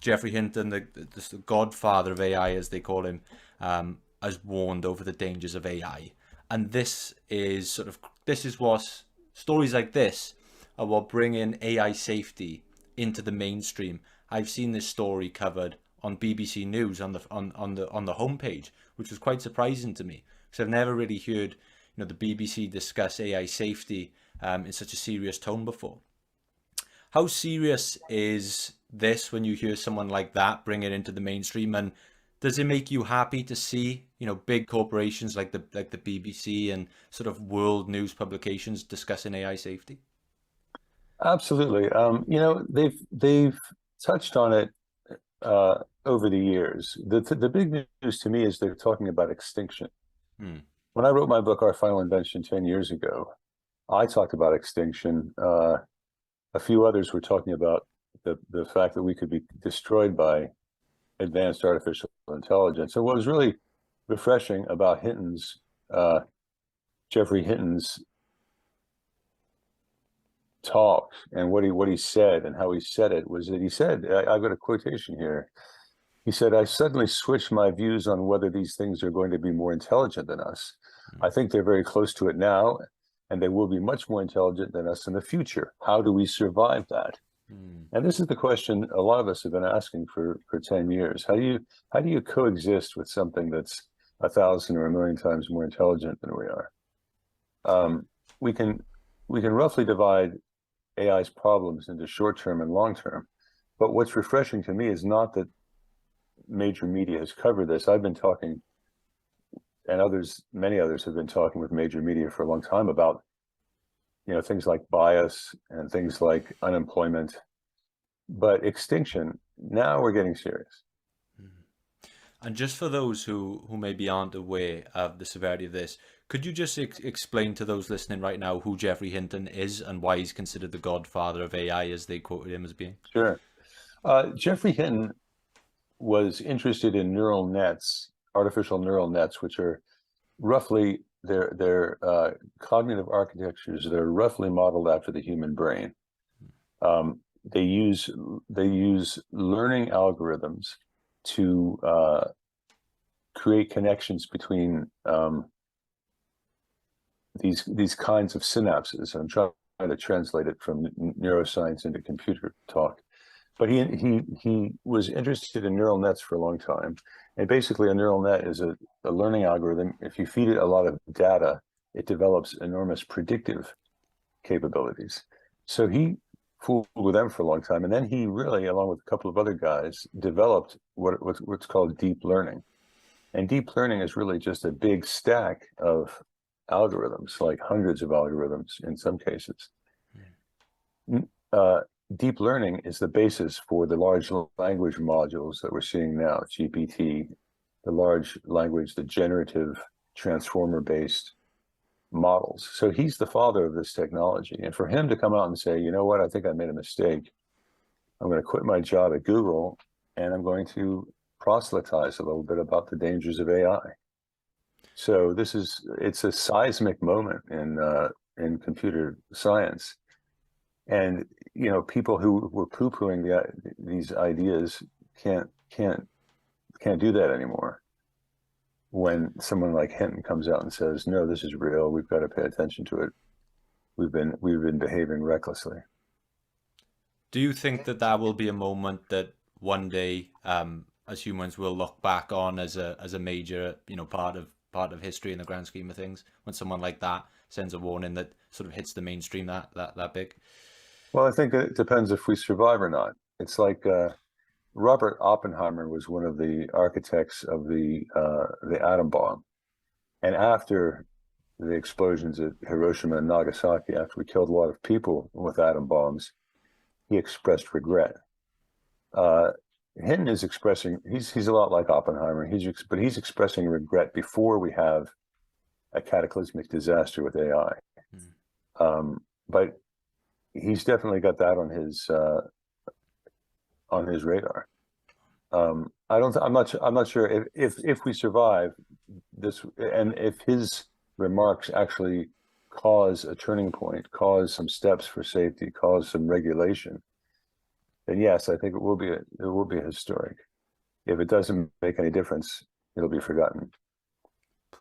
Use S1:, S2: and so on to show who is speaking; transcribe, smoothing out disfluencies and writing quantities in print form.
S1: Geoffrey Hinton, the Godfather of AI, as they call him, has warned over the dangers of AI. And this is what stories like this are what bring in AI safety into the mainstream. I've seen this story covered on BBC News on the homepage, which was quite surprising to me because I've never really heard the BBC discuss AI safety in such a serious tone before. How serious is this when you hear someone like that bring it into the mainstream, and does it make you happy to see big corporations like the BBC and sort of world news publications discussing AI safety?
S2: Absolutely. They've touched on it over the years. The big news to me is they're talking about extinction.
S1: Hmm.
S2: When I wrote my book, Our Final Invention, 10 years ago, I talked about extinction. A few others were talking about the fact that we could be destroyed by advanced artificial intelligence. So what was really refreshing about Geoffrey Hinton's talk and what he said and how he said it was that he said, I've got a quotation here. He said, I suddenly switched my views on whether these things are going to be more intelligent than us. I think they're very close to it now, and they will be much more intelligent than us in the future. How do we survive that? And this is the question a lot of us have been asking for 10 years. How do you coexist with something that's 1,000 or 1,000,000 times more intelligent than we are? We can roughly divide AI's problems into short-term and long-term. But what's refreshing to me is not that major media has covered this. I've been talking, and many others have been talking with major media for a long time about things like bias and things like unemployment. But extinction, now we're getting serious.
S1: And just for those who maybe aren't aware of the severity of this, could you just explain to those listening right now who Geoffrey Hinton is and why he's considered the godfather of AI, as they quoted him as being?
S2: Sure. Geoffrey Hinton was interested in neural nets, artificial neural nets, which are roughly their cognitive architectures that are roughly modeled after the human brain. They use learning algorithms to create connections between these kinds of synapses. I'm trying to translate it from neuroscience into computer talk. But he was interested in neural nets for a long time. And basically a neural net is a learning algorithm. If you feed it a lot of data, it develops enormous predictive capabilities. So he fooled with them for a long time. And then he really, along with a couple of other guys, developed what's called deep learning. And deep learning is really just a big stack of algorithms, like hundreds of algorithms in some cases. Deep learning is the basis for the large language modules that we're seeing now, GPT, the generative transformer-based models. So he's the father of this technology. And for him to come out and say, you know what, I think I made a mistake. I'm going to quit my job at Google and I'm going to proselytize a little bit about the dangers of AI. So it's a seismic moment in computer science. And people who were poo-pooing these ideas can't do that anymore. When someone like Hinton comes out and says, "No, this is real. We've got to pay attention to it. We've been behaving recklessly."
S1: Do you think that will be a moment that one day, as humans, will look back on as a major, part of history in the grand scheme of things, when someone like that sends a warning that sort of hits the mainstream that big?
S2: Well, I think it depends if we survive or not. It's like Robert Oppenheimer was one of the architects of the atom bomb, and after the explosions at Hiroshima and Nagasaki, after we killed a lot of people with atom bombs, he expressed regret. Hinton is expressing he's a lot like Oppenheimer. But he's expressing regret before we have a cataclysmic disaster with AI. But he's definitely got that on his radar. I'm not sure if we survive this, and if his remarks actually cause a turning point, cause some steps for safety, cause some regulation. then yes, I think it will be historic. If it doesn't make any difference, it'll be forgotten.